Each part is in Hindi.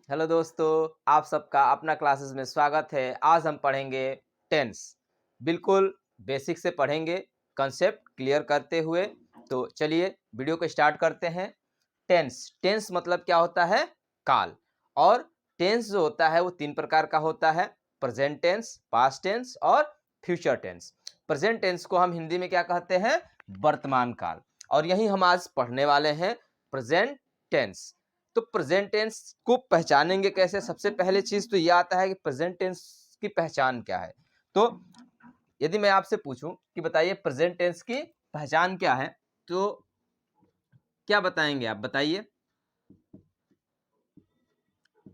हेलो दोस्तों, आप सबका अपना क्लासेस में स्वागत है। आज हम पढ़ेंगे टेंस। बिल्कुल बेसिक से पढ़ेंगे, कंसेप्ट क्लियर करते हुए। तो चलिए वीडियो को स्टार्ट करते हैं। टेंस मतलब क्या होता है? काल। और टेंस जो होता है वो तीन प्रकार का होता है: प्रेजेंट टेंस, पास्ट टेंस और फ्यूचर टेंस। प्रेजेंट टेंस को हम हिंदी में क्या कहते हैं? वर्तमान काल। और यही हम आज पढ़ने वाले हैं, प्रेजेंट टेंस। तो प्रेजेंट टेंस को पहचानेंगे कैसे? सबसे पहले चीज तो ये आता है कि प्रेजेंट टेंस की पहचान क्या है। तो यदि मैं आपसे पूछूं कि बताइए प्रेजेंट टेंस की पहचान क्या है, तो क्या बताएंगे आप? बताइए।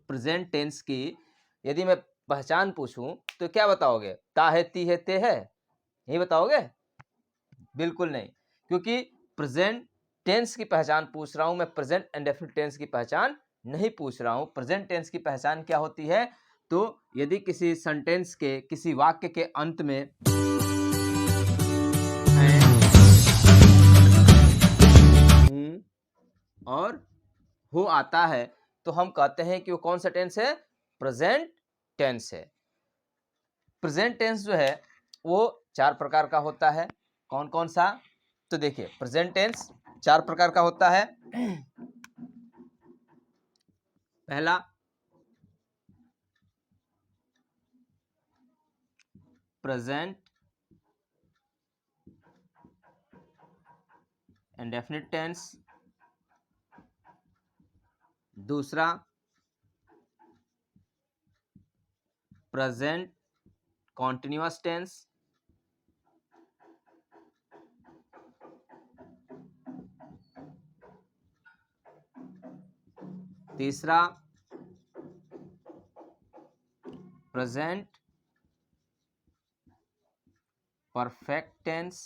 प्रेजेंट टेंस की यदि मैं पहचान पूछूं तो क्या बताओगे? ता है, ती है, ते है, यही बताओगे? बिल्कुल नहीं, क्योंकि प्रेजेंट टेंस की पहचान पूछ रहा हूं मैं, प्रेजेंट इंडेफिनिट टेंस की पहचान नहीं पूछ रहा हूं। प्रेजेंट टेंस की पहचान क्या होती है? तो यदि किसी सेंटेंस के, किसी वाक्य के अंत में है, हूं और हो आता है तो हम कहते हैं कि वो कौन सा टेंस है? प्रेजेंट टेंस है। प्रेजेंट टेंस जो है वो चार प्रकार का होता है। कौन कौन सा? तो देखिए, प्रेजेंट टेंस चार प्रकार का होता है। पहला प्रेजेंट इंडेफिनिट टेंस, दूसरा प्रेजेंट कॉन्टिन्यूअस टेंस, तीसरा प्रेजेंट परफेक्ट टेंस,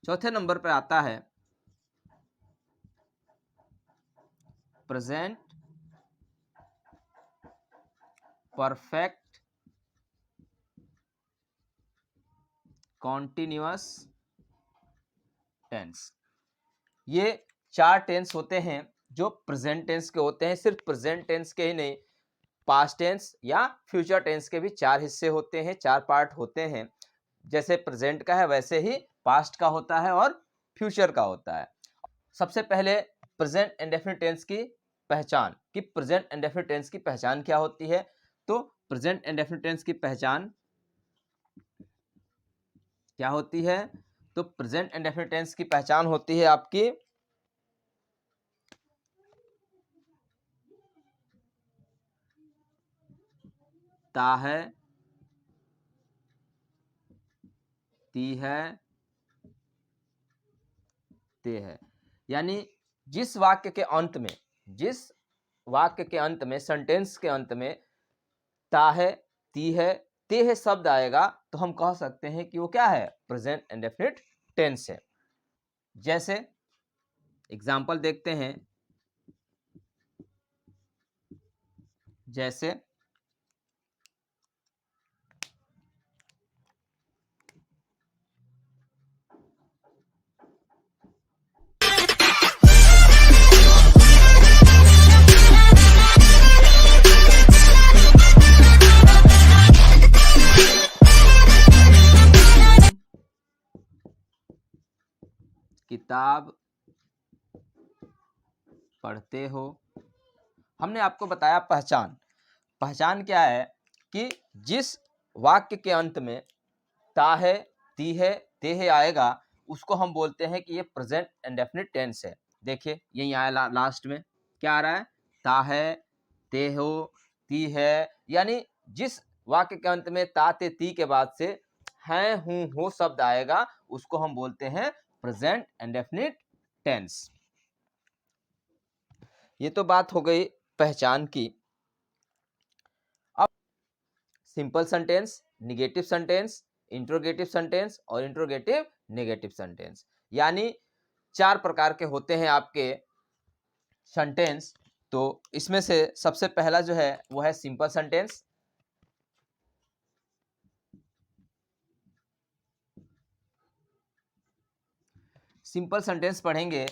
चौथे नंबर पर आता है प्रेजेंट परफेक्ट कॉन्टिन्यूअस टेंस। ये चार टेंस होते हैं जो प्रेजेंट टेंस के होते हैं। सिर्फ प्रेजेंट टेंस के ही नहीं, पास्ट टेंस या फ्यूचर टेंस के भी चार हिस्से होते हैं, चार पार्ट होते हैं। जैसे प्रेजेंट का है वैसे ही पास्ट का होता है और फ्यूचर का होता है। सबसे पहले प्रेजेंट इंडेफिनिट टेंस की पहचान, कि प्रेजेंट इंडेफिनिट टेंस की पहचान क्या होती है। तो प्रेजेंट इंडेफिनिट टेंस की पहचान क्या होती है? तो प्रेजेंट इंडेफिनिट टेंस की पहचान होती है आपकी ता है, ती है, ते है। यानी जिस वाक्य के अंत में, जिस वाक्य के अंत में, सेंटेंस के अंत में ता है, ती है, ते है शब्द आएगा तो हम कह सकते हैं कि वो क्या है? प्रेजेंट इंडेफिनिट टेंस है। जैसे एग्जाम्पल देखते हैं। जैसे किताब पढ़ते हो। हमने आपको बताया पहचान। पहचान क्या है? कि जिस वाक्य के अंत में ता है, ती है, ते है आएगा उसको हम बोलते हैं कि ये प्रेजेंट इंडेफिनिट टेंस है। देखिए यही आया लास्ट में क्या आ रहा है? ता है, ते हो, ती है। यानी जिस वाक्य के अंत में ता, ते, ती के बाद से है, हूं, हो शब्द आएगा उसको हम बोलते हैं प्रेजेंट इंडेफिनिट टेंस। ये तो बात हो गई पहचान की। अब simple sentence, negative sentence, interrogative sentence और इंट्रोगेटिव नेगेटिव सेंटेंस, यानी चार प्रकार के होते हैं आपके सेंटेंस। तो इसमें से सबसे पहला जो है वो है सिंपल सेंटेंस। सिंपल सेंटेंस पढ़ेंगे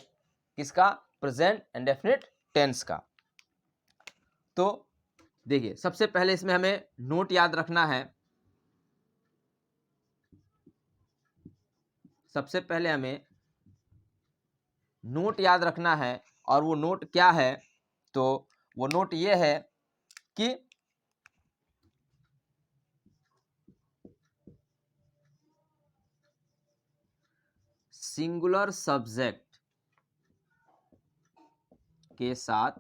किसका? प्रेजेंट इंडेफिनिट टेंस का। तो देखिए सबसे पहले इसमें हमें नोट याद रखना है। सबसे पहले हमें नोट याद रखना है, और वो नोट क्या है? तो वो नोट ये है कि सिंगुलर सब्जेक्ट के साथ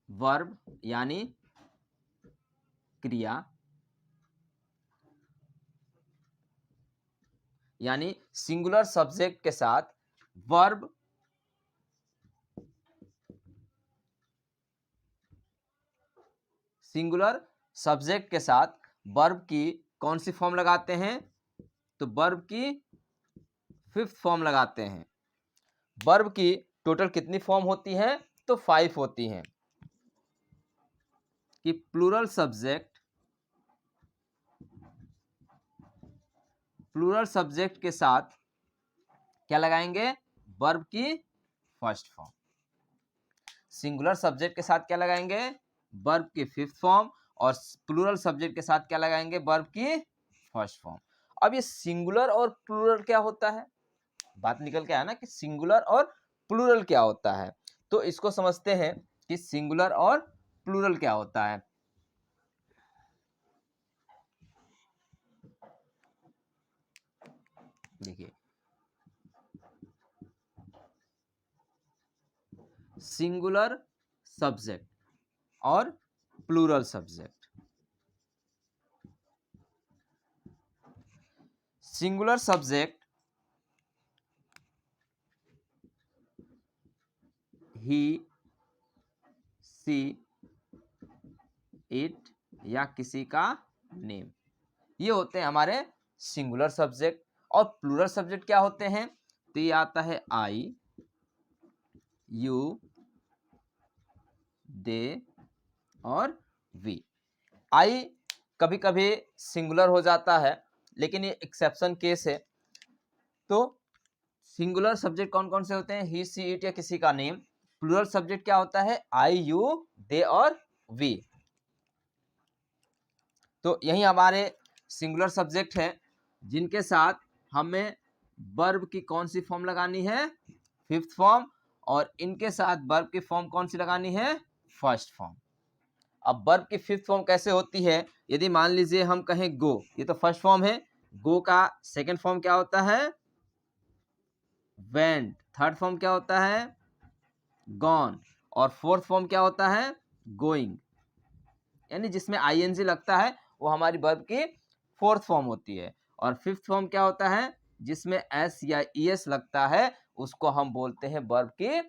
वर्ब यानी क्रिया, यानी सिंगुलर सब्जेक्ट के साथ वर्ब सिंगुलर सब्जेक्ट के साथ वर्ब की कौन सी फॉर्म लगाते हैं? तो वर्ब की फिफ्थ फॉर्म लगाते हैं। वर्ब की टोटल कितनी फॉर्म होती हैं? तो 5 होती हैं। कि प्लूरल सब्जेक्ट के साथ क्या लगाएंगे? वर्ब की फर्स्ट फॉर्म। सिंगुलर सब्जेक्ट के साथ क्या लगाएंगे? वर्ब की फिफ्थ फॉर्म। और प्लूरल सब्जेक्ट के साथ क्या लगाएंगे? वर्ब की फर्स्ट फॉर्म। अब ये सिंगुलर और प्लूरल क्या होता है? बात निकल के आया ना कि सिंगुलर और प्लूरल क्या होता है। तो इसको समझते हैं कि सिंगुलर और प्लूरल क्या होता है। देखिए सिंगुलर सब्जेक्ट और plural subject. Singular subject he, she, it या किसी का नेम, ये होते हैं हमारे सिंगुलर सब्जेक्ट। और प्लूरल सब्जेक्ट क्या होते हैं? तो ये आता है आई, यू, दे और वी। आई कभी कभी सिंगुलर हो जाता है, लेकिन ये एक्सेप्शन केस है। तो सिंगुलर सब्जेक्ट कौन कौन से होते हैं? ही, सी, इट या किसी का नेम। प्लूरल सब्जेक्ट क्या होता है? आई, यू, दे और वी। तो यही हमारे सिंगुलर सब्जेक्ट है जिनके साथ हमें वर्ब की कौन सी फॉर्म लगानी है? Fifth form. और इनके साथ वर्ब की फॉर्म कौन सी लगानी है? First form. अब वर्ब की फिफ्थ फॉर्म कैसे होती है? यदि मान लीजिए हम कहें गो, ये तो फर्स्ट फॉर्म है। गो का सेकंड फॉर्म क्या होता है? वेंट। थर्ड फॉर्म क्या होता है? गॉन। और फोर्थ फॉर्म क्या होता है? गोइंग। यानी जिसमें आईएनजी लगता है वो हमारी वर्ब की फोर्थ फॉर्म होती है। और फिफ्थ फॉर्म क्या होता है? जिसमें एस या ईएस लगता है उसको हम बोलते हैं वर्ब की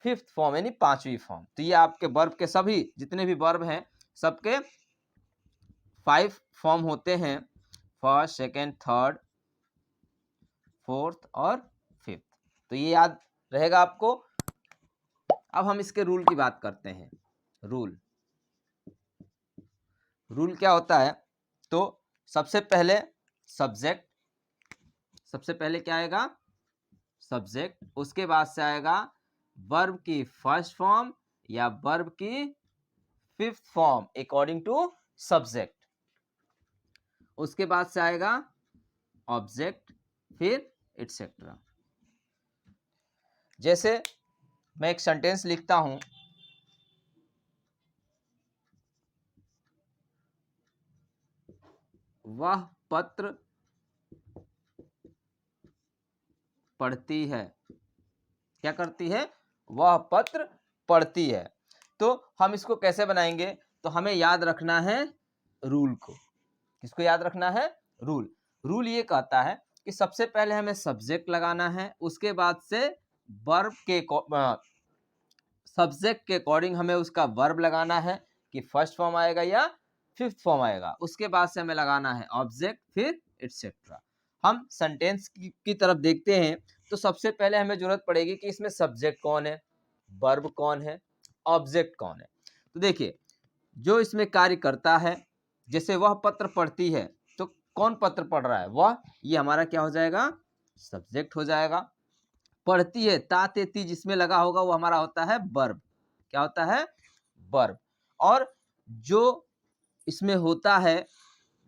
फिफ्थ फॉर्म, यानी पांचवी फॉर्म। तो ये आपके वर्ब के सभी जितने भी वर्ब हैं सबके 5 फॉर्म होते हैं, फर्स्ट, सेकेंड, थर्ड, फोर्थ और फिफ्थ। तो ये याद रहेगा आपको। अब हम इसके रूल की बात करते हैं। रूल क्या होता है? तो सबसे पहले क्या आएगा? सब्जेक्ट। उसके बाद से आएगा वर्ब की फर्स्ट फॉर्म या वर्ब की fifth form according to subject. उसके बाद से आएगा ऑब्जेक्ट, फिर एटसेट्रा। जैसे मैं एक सेंटेंस लिखता हूं, वह पत्र पढ़ती है। क्या करती है? वह पत्र पढ़ती है। तो हम इसको कैसे बनाएंगे? तो हमें याद रखना है रूल को। किसको याद रखना है? रूल ये कहता है कि सबसे पहले हमें सब्जेक्ट लगाना है, उसके बाद से वर्ब के सब्जेक्ट के अकॉर्डिंग हमें उसका वर्ब लगाना है कि फर्स्ट फॉर्म आएगा या फिफ्थ फॉर्म आएगा। उसके बाद से हमें लगाना है ऑब्जेक्ट, फिर एटसेट्रा। हम सेंटेंस की तरफ देखते हैं। तो सबसे पहले हमें जरूरत पड़ेगी कि इसमें सब्जेक्ट कौन है, वर्ब कौन है, ऑब्जेक्ट कौन है। तो देखिए जो इसमें कार्य करता है, जैसे वह पत्र पढ़ती है, तो कौन पत्र पढ़ रहा है? वह, ये हमारा क्या हो जाएगा? सब्जेक्ट हो जाएगा। पढ़ती है, ता ते ती जिसमें लगा होगा वो हमारा होता है वर्ब। क्या होता है? वर्ब। और जो इसमें होता है,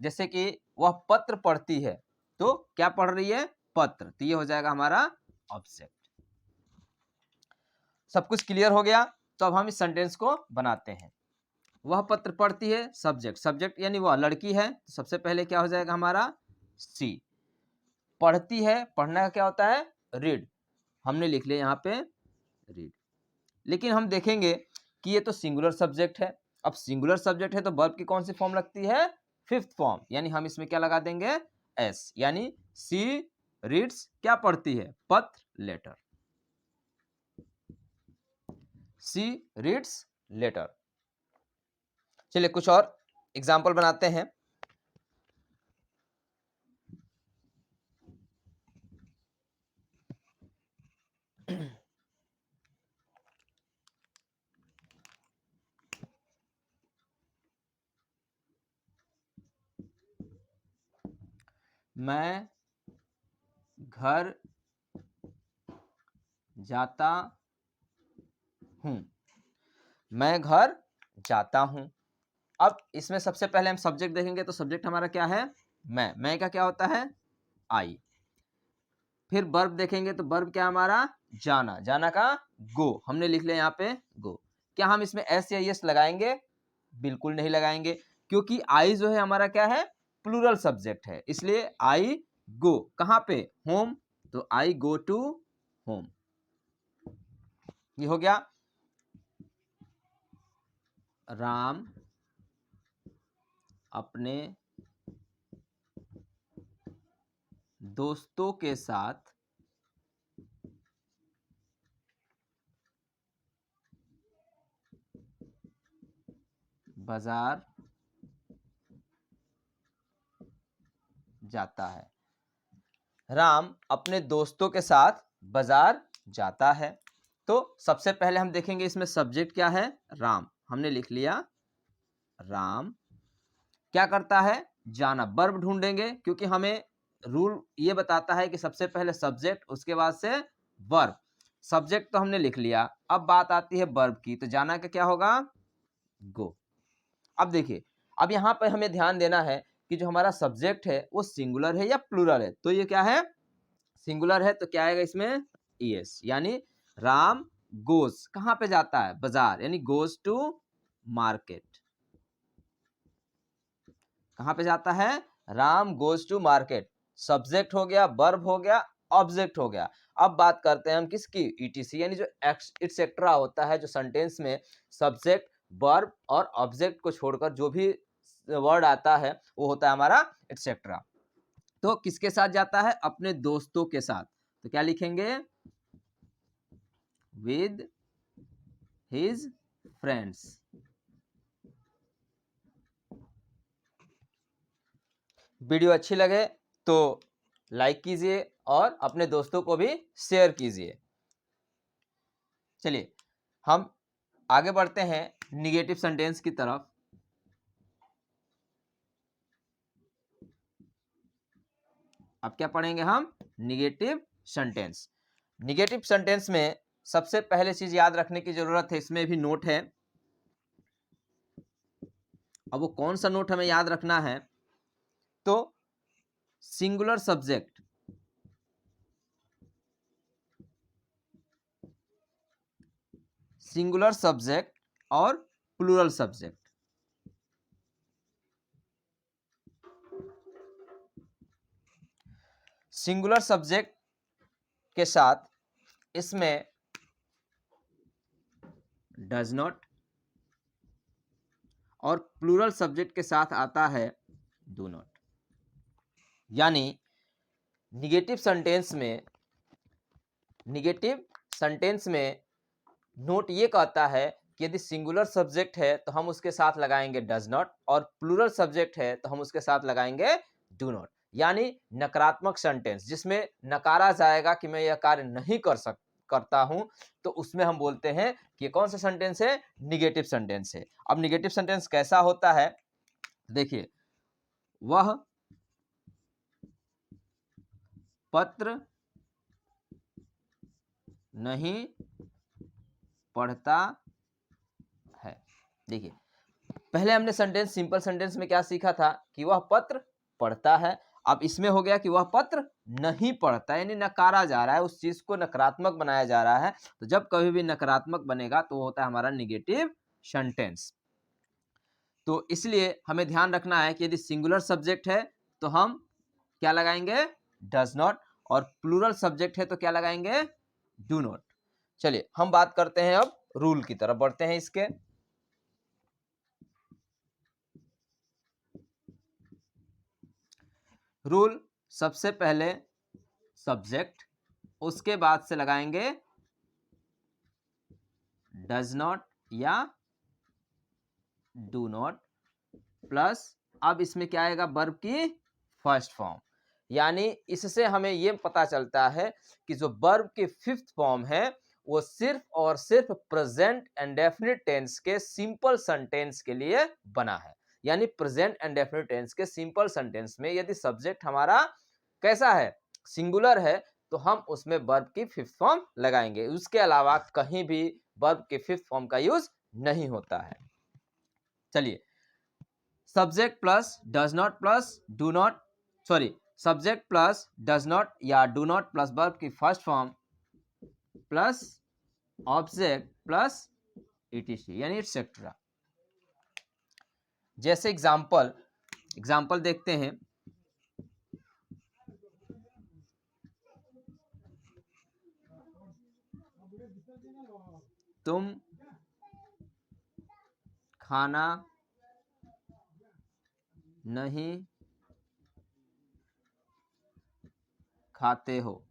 जैसे कि वह पत्र पढ़ती है, तो क्या पढ़ रही है? पत्र। तो ये हो जाएगा हमारा ऑब्जेक्ट। सब कुछ क्लियर हो गया? तो अब हम इस सेंटेंस को बनाते हैं। वह पत्र पढ़ती है, सब्जेक्ट, सब्जेक्ट यानी वह लड़की है, तो सबसे पहले क्या हो जाएगा हमारा? सी। पढ़ती है, पढ़ना का क्या होता है? रीड। हमने लिख लिया यहाँ पे रीड। लेकिन हम देखेंगे कि ये तो सिंगुलर सब्जेक्ट है। अब सिंगुलर सब्जेक्ट है तो वर्ब की कौन सी फॉर्म लगती है? Fifth form. यानी हम इसमें क्या लगा देंगे? एस। यानी सी रीड्स क्या पढ़ती है? पत्र, लेटर। सी रीड्स लेटर। चलिए कुछ और एग्जाम्पल बनाते हैं। मैं घर जाता हूं। मैं घर जाता हूं। अब इसमें सबसे पहले हम सब्जेक्ट देखेंगे, तो सब्जेक्ट हमारा क्या है? मैं का क्या होता है? आई। फिर वर्ब देखेंगे तो वर्ब क्या हमारा? जाना। जाना का गो। हमने लिख लिया यहाँ पे गो। क्या हम इसमें एस या यस लगाएंगे? बिल्कुल नहीं लगाएंगे, क्योंकि आई जो है हमारा क्या है? प्लूरल सब्जेक्ट है। इसलिए आई गो कहाँ पे? होम। तो आई गो टू होम। ये हो गया। राम अपने दोस्तों के साथ बाजार जाता है। राम अपने दोस्तों के साथ बाजार जाता है। तो सबसे पहले हम देखेंगे इसमें सब्जेक्ट क्या है? राम। हमने लिख लिया राम। क्या करता है? जाना। वर्ब ढूंढेंगे, क्योंकि हमें रूल ये बताता है कि सबसे पहले सब्जेक्ट, उसके बाद से वर्ब। सब्जेक्ट तो हमने लिख लिया, अब बात आती है वर्ब की। तो जाना का क्या होगा? गो। अब देखिए, अब यहाँ पर हमें ध्यान देना है कि जो हमारा सब्जेक्ट है वो सिंगुलर है या प्लूरल है। तो ये क्या है? सिंगुलर है, तो क्या आएगा इसमें? ईएस। यानी राम गोस कहाँ पे जाता है? बाजार। यानी गोस टू मार्केट। कहाँ पे जाता है? Ram goes to market. Subject हो गया, वर्ब हो गया, ऑब्जेक्ट हो गया। अब बात करते हैं हम किसकी? ईटीसी। यानी जो एटसेट्रा होता है, जो सेंटेंस में सब्जेक्ट, वर्ब और ऑब्जेक्ट को छोड़कर जो भी वर्ड आता है वो होता है हमारा एटसेट्रा। तो किसके साथ जाता है? अपने दोस्तों के साथ। तो क्या लिखेंगे? With his friends. वीडियो अच्छी लगे तो लाइक कीजिए और अपने दोस्तों को भी शेयर कीजिए। चलिए हम आगे बढ़ते हैं निगेटिव सेंटेंस की तरफ। अब क्या पढ़ेंगे हम? Negative sentence. निगेटिव सेंटेंस में सबसे पहले चीज याद रखने की जरूरत है, इसमें भी नोट है। अब वो कौन सा नोट हमें याद रखना है? तो सिंगुलर सब्जेक्ट, सिंगुलर सब्जेक्ट और प्लूरल सब्जेक्ट। सिंगुलर सब्जेक्ट के साथ इसमें डज नॉट, और प्लूरल सब्जेक्ट के साथ आता है डू नॉट। यानी निगेटिव सेंटेंस में नोट ये कहता है कि यदि सिंगुलर सब्जेक्ट है तो हम उसके साथ लगाएंगे डज नॉट, और प्लूरल सब्जेक्ट है तो हम उसके साथ लगाएंगे डू नॉट। यानी नकारात्मक सेंटेंस जिसमें नकारा जाएगा कि मैं यह कार्य नहीं करता हूं, तो उसमें हम बोलते हैं कि कौन सा सेंटेंस है? निगेटिव सेंटेंस है। अब निगेटिव सेंटेंस कैसा होता है? देखिए, वह पत्र नहीं पढ़ता है। देखिए, पहले हमने सेंटेंस, सिंपल सेंटेंस में क्या सीखा था कि वह पत्र पढ़ता है। अब इसमें हो गया कि वह पत्र नहीं पढ़ता, यानी नकारा जा रहा है, उस चीज को नकारात्मक बनाया जा रहा है। तो जब कभी भी नकारात्मक बनेगा तो वो होता है हमारा निगेटिव सेंटेंस। तो इसलिए हमें ध्यान रखना है कि यदि सिंगुलर सब्जेक्ट है तो हम क्या लगाएंगे, डज नॉट, और प्लूरल सब्जेक्ट है तो क्या लगाएंगे, डू नॉट। चलिए हम बात करते हैं, अब रूल की तरफ बढ़ते हैं इसके। रूल, सबसे पहले सब्जेक्ट, उसके बाद से लगाएंगे डज नॉट या डू नॉट, प्लस अब इसमें क्या आएगा, वर्ब की फर्स्ट फॉर्म। यानी इससे हमें यह पता चलता है कि जो वर्ब की फिफ्थ फॉर्म है वो सिर्फ और सिर्फ प्रेजेंट इंडेफिनिट टेंस के सिंपल सेंटेंस के लिए बना है। यानी प्रेजेंट इंडेफिनिट टेंस के सिंपल सेंटेंस में यदि सब्जेक्ट हमारा कैसा है, सिंगुलर है, तो हम उसमें वर्ब की फिफ्थ फॉर्म लगाएंगे। उसके अलावा कहीं भी वर्ब की फिफ्थ फॉर्म का यूज नहीं होता है। चलिए, subject plus does not plus do not, sorry, subject plus does not या डू नॉट प्लस वर्ब की first form plus object plus etc यानी एटसेट्रा। जैसे एग्जाम्पल देखते हैं। तुम खाना नहीं खाते हो,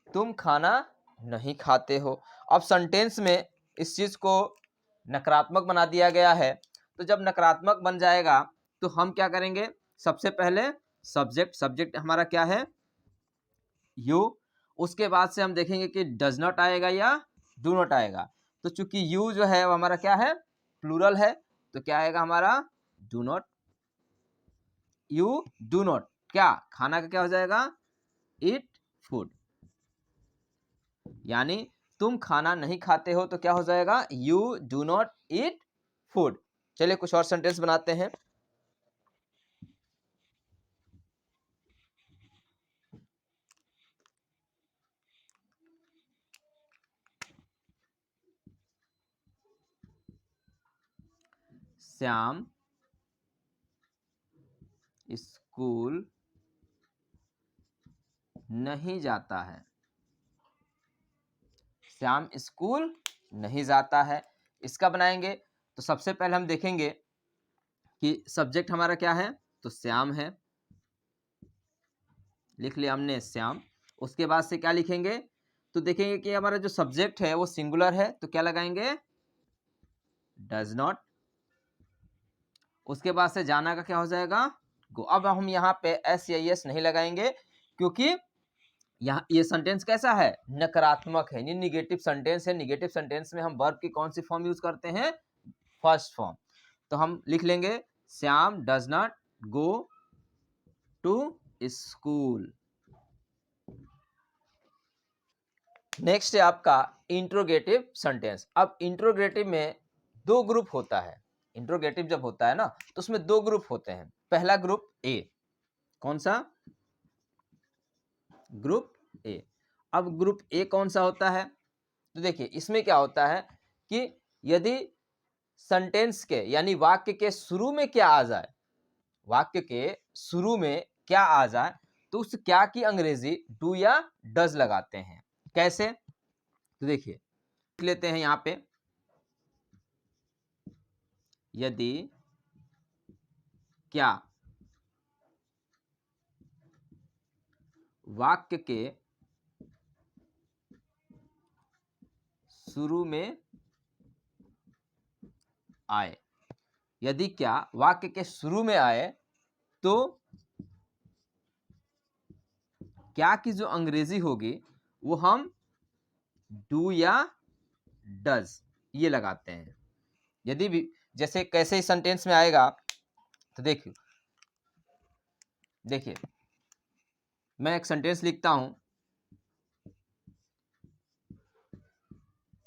तुम खाना नहीं खाते हो। अब सेंटेंस में इस चीज को नकारात्मक बना दिया गया है। तो जब नकारात्मक बन जाएगा तो हम क्या करेंगे, सबसे पहले सब्जेक्ट हमारा क्या है, यू। उसके बाद से हम देखेंगे कि डज नॉट आएगा या डू नॉट आएगा। तो चूंकि यू जो है वो हमारा क्या है, प्लूरल है, तो क्या आएगा हमारा, do not. You do not क्या, खाना का क्या हो जाएगा, ईट फूड। यानी तुम खाना नहीं खाते हो तो क्या हो जाएगा, you do not eat food. चलिए कुछ और सेंटेंस बनाते हैं। श्याम स्कूल नहीं जाता है, श्याम स्कूल नहीं जाता है। इसका बनाएंगे तो सबसे पहले हम देखेंगे कि सब्जेक्ट हमारा क्या है, तो श्याम है, लिख लिया हमने श्याम। उसके बाद से क्या लिखेंगे, तो देखेंगे कि हमारा जो सब्जेक्ट है वो सिंगुलर है, तो क्या लगाएंगे, डज नॉट। उसके बाद से जाना का क्या हो जाएगा, गो। अब हम यहाँ पे एस या एस नहीं लगाएंगे क्योंकि यहाँ ये सेंटेंस कैसा है, नकारात्मक है, निगेटिव सेंटेंस है। निगेटिव सेंटेंस में हम वर्ब की कौन सी फॉर्म यूज करते हैं, फर्स्ट फॉर्म। तो हम लिख लेंगे Shyam does not go to school. Next है आपका इंट्रोगेटिव सेंटेंस। अब इंट्रोगेटिव में दो ग्रुप होता है। इंट्रोगेटिव जब होता है ना तो उसमें दो ग्रुप होते हैं। पहला ग्रुप ए, कौन सा, ग्रुप ए। अब ग्रुप ए कौन सा होता है, तो देखिए इसमें क्या होता है कि यदि सेंटेंस के यानी वाक्य के शुरू में क्या आ जाए, वाक्य के शुरू में क्या आ जाए, तो उस क्या की अंग्रेजी डू या डज लगाते हैं। कैसे, तो देखिए लिख लेते हैं यहां पे, यदि क्या वाक्य के शुरू में आए, यदि क्या वाक्य के शुरू में आए तो क्या की जो अंग्रेजी होगी वो हम डू या डज ये लगाते हैं। यदि भी जैसे कैसे इस सेंटेंस में आएगा, तो देखिए मैं एक सेंटेंस लिखता हूं,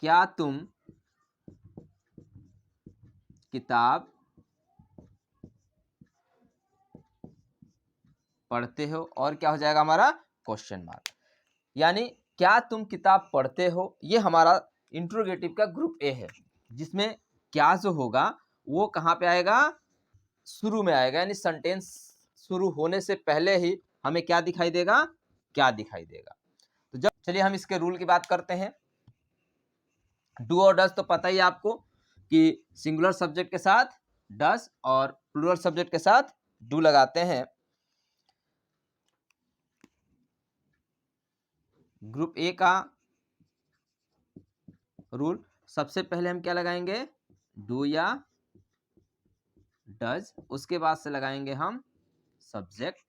क्या तुम किताब पढ़ते हो, और क्या हो जाएगा हमारा क्वेश्चन मार्क। यानी क्या तुम किताब पढ़ते हो, ये हमारा इंट्रोगेटिव का ग्रुप ए है, जिसमें क्या जो होगा वो कहाँ पे आएगा, शुरू में आएगा, यानी सेंटेंस शुरू होने से पहले ही हमें क्या दिखाई देगा, क्या दिखाई देगा। तो जब चलिए हम इसके रूल की बात करते हैं। डू और डज तो पता ही आपको कि सिंगुलर सब्जेक्ट के साथ डज और प्लूरल सब्जेक्ट के साथ डू लगाते हैं। ग्रुप ए का रूल, सबसे पहले हम क्या लगाएंगे, डू या डज, उसके बाद से लगाएंगे हम सब्जेक्ट,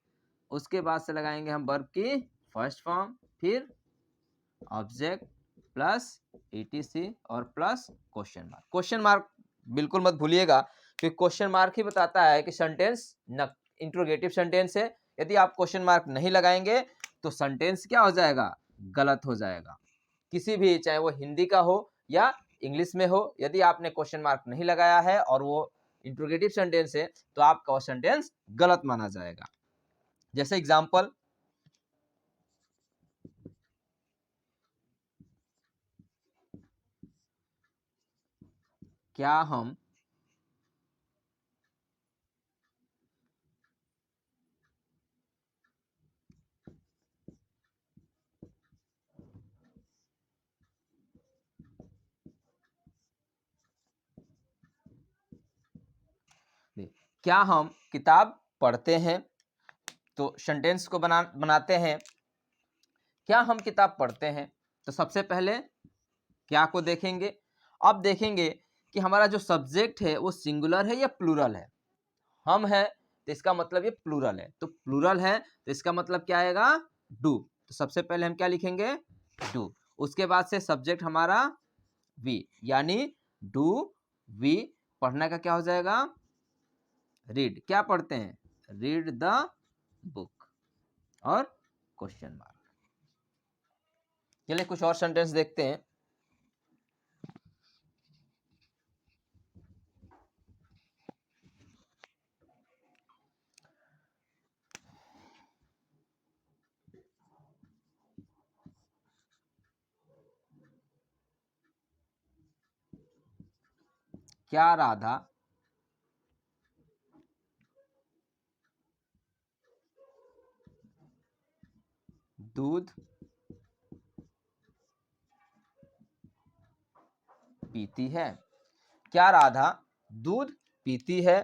उसके बाद से लगाएंगे हम वर्ब की फर्स्ट फॉर्म, फिर ऑब्जेक्ट प्लस ईटीसी और plus question mark. Question mark बिल्कुल मत भूलिएगा, क्योंकि क्वेश्चन मार्क ही बताता है कि सेंटेंस इंट्रोगेटिव सेंटेंस है। यदि आप क्वेश्चन मार्क नहीं लगाएंगे तो सेंटेंस क्या हो जाएगा, गलत हो जाएगा। किसी भी, चाहे वो हिंदी का हो या इंग्लिश में हो, यदि आपने क्वेश्चन मार्क नहीं लगाया है और वो इंट्रोगेटिव सेंटेंस है तो आपका वो सेंटेंस गलत माना जाएगा। जैसे एग्जांपल, क्या हम क्या हम किताब पढ़ते हैं, तो सेंटेंस को बनाते हैं, क्या हम किताब पढ़ते हैं। तो सबसे पहले क्या को देखेंगे, अब देखेंगे कि हमारा जो सब्जेक्ट है वो सिंगुलर है या प्लूरल है। हम है तो इसका मतलब ये प्लूरल है, तो प्लूरल है तो इसका मतलब क्या आएगा, डू। तो सबसे पहले हम क्या लिखेंगे, डू। उसके बाद से सब्जेक्ट हमारा वी, यानी डू वी, पढ़ना का क्या हो जाएगा, रीड। क्या पढ़ते हैं, रीड द बुक, और क्वेश्चन मार्क। चलिए कुछ और सेंटेंस देखते हैं। क्या राधा दूध पीती है, क्या राधा दूध पीती है।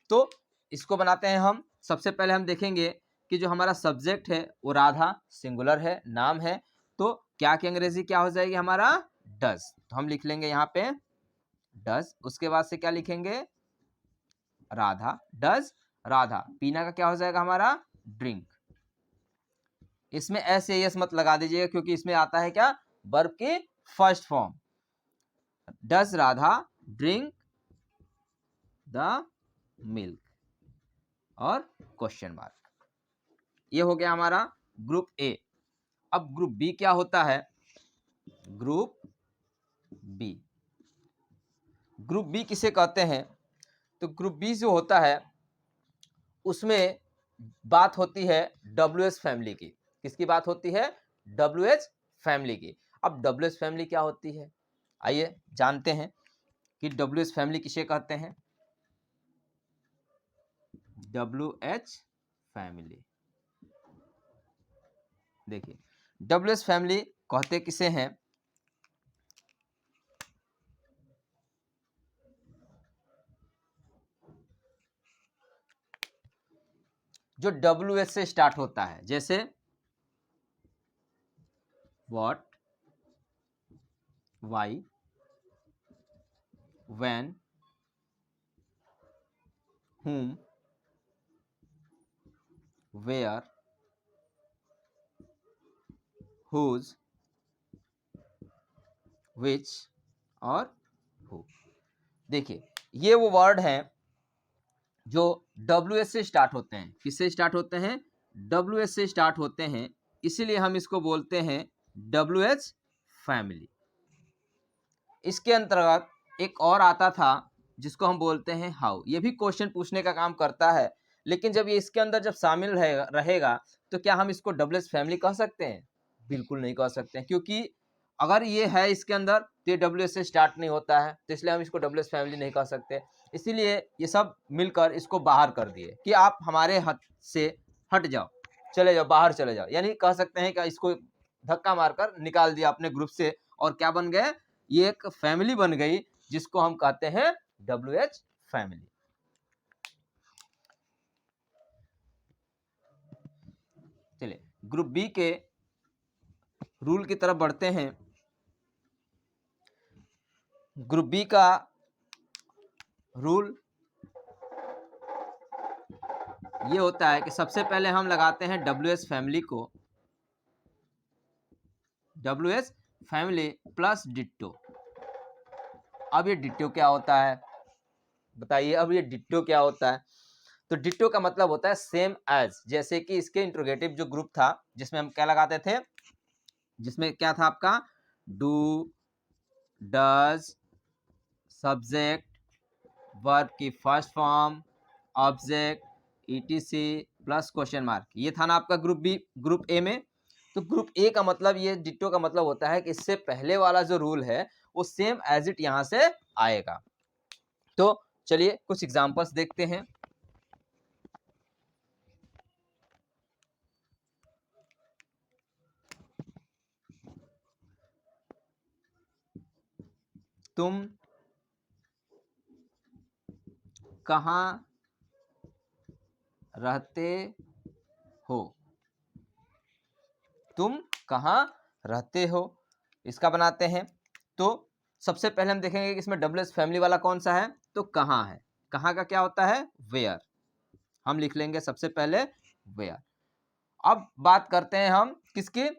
तो इसको बनाते हैं हम। सबसे पहले हम देखेंगे कि जो हमारा सब्जेक्ट है वो राधा सिंगुलर है, नाम है, तो क्या की अंग्रेजी क्या हो जाएगी हमारा, डज। तो हम लिख लेंगे यहाँ पे डज। उसके बाद से क्या लिखेंगे, राधा, डज राधा। पीना का क्या हो जाएगा हमारा, ड्रिंक। इसमें एस या यस मत लगा दीजिएगा, क्योंकि इसमें आता है क्या, वर्ब की first form. Does Radha drink the milk, और क्वेश्चन मार्क। ये हो गया हमारा ग्रुप ए। अब ग्रुप बी क्या होता है, ग्रुप बी, ग्रुप बी किसे कहते हैं, तो ग्रुप बी जो होता है उसमें बात होती है WH फैमिली की। किसकी बात होती है, WH फैमिली की। अब WH फैमिली क्या होती है, आइए जानते हैं कि WH फैमिली किसे कहते हैं। WH फैमिली, देखिए WH फैमिली कहते किसे हैं, जो WH से स्टार्ट होता है, जैसे what, why, when, whom, where, whose, which और who। देखिए ये वो वर्ड हैं जो WH से स्टार्ट होते हैं। किससे स्टार्ट होते हैं, WH से स्टार्ट होते हैं, इसीलिए हम इसको बोलते हैं WH फैमिली। इसके अंतर्गत एक और आता था जिसको हम बोलते हैं हाउ। ये भी क्वेश्चन पूछने का काम करता है, लेकिन जब ये इसके अंदर जब शामिल रहेगा तो क्या हम इसको डब्ल्यूएच फैमिली कह सकते हैं? बिल्कुल नहीं कह सकते हैं, क्योंकि अगर ये है इसके अंदर तो ये डब्ल्यूएच से स्टार्ट नहीं होता है, तो इसलिए हम इसको डब्ल्यूएच फैमिली नहीं कह सकते। इसीलिए ये सब मिलकर इसको बाहर कर दिए कि आप हमारे हद से हट जाओ, चले जाओ, बाहर चले जाओ। यानी कह सकते हैं कि इसको धक्का मारकर निकाल दिया अपने ग्रुप से, और क्या बन गए? ये एक फैमिली बन गई जिसको हम कहते हैं डब्ल्यूएच फैमिली। चलिए ग्रुप बी के रूल की तरफ बढ़ते हैं। ग्रुप बी का रूल ये होता है कि सबसे पहले हम लगाते हैं डब्ल्यूएच फैमिली को, डब्ल्यूएच फैमिली प्लस डिट्टो। अब ये डिट्टो क्या होता है बताइए? अब ये डिट्टो क्या होता है? तो डिट्टो का मतलब होता है सेम एज। जैसे कि इसके इंट्रोगेटिव जो ग्रुप था जिसमें हम क्या लगाते थे, जिसमें क्या था आपका डू, डज, सब्जेक्ट, वर्ब की first form, object, etc plus question mark. ये था ना आपका ग्रुप बी। ग्रुप ए में तो ग्रुप ए का मतलब, ये डिट्टो का मतलब होता है कि इससे पहले वाला जो रूल है वो सेम एज इट यहां से आएगा। तो चलिए कुछ एग्जांपल्स देखते हैं। तुम कहाँ रहते हो? तुम कहाँ रहते हो, इसका बनाते हैं। तो सबसे पहले हम देखेंगे कि इसमें डब्ल्यूएच फैमिली वाला कौन सा है, तो कहाँ है। कहाँ का क्या होता है? वेयर। हम लिख लेंगे सबसे पहले वेयर। अब बात करते हैं हम किसकी?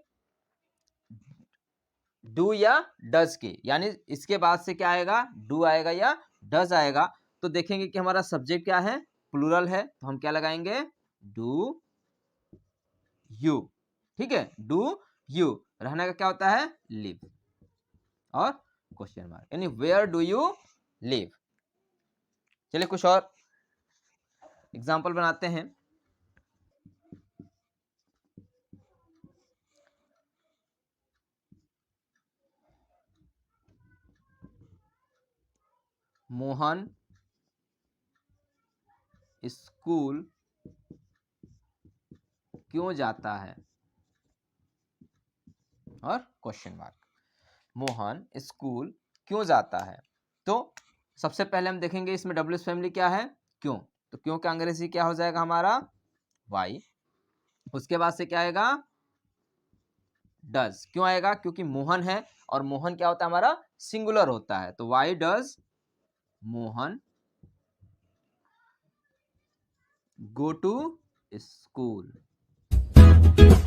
डू या डज की। यानी इसके बाद से क्या आएगा? डू आएगा या डज आएगा। तो देखेंगे कि हमारा सब्जेक्ट क्या है? प्लूरल है, तो हम क्या लगाएंगे? Do you. ठीक है, डू यू। रहने का क्या होता है? लिव और क्वेश्चन मार्क, यानी वेयर डू यू लिव। चलिए कुछ और एग्जाम्पल बनाते हैं। मोहन स्कूल क्यों जाता है, और क्वेश्चन मार्क। मोहन स्कूल क्यों जाता है? तो सबसे पहले हम देखेंगे इसमें डब्ल्यूएच फैमिली क्या है? क्यों। तो क्यों का अंग्रेजी क्या हो जाएगा हमारा? वाई। उसके बाद से क्या आएगा? डज। क्यों आएगा? क्योंकि मोहन है, और मोहन क्या होता है हमारा? सिंगुलर होता है। तो why does Mohan go to school,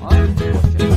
और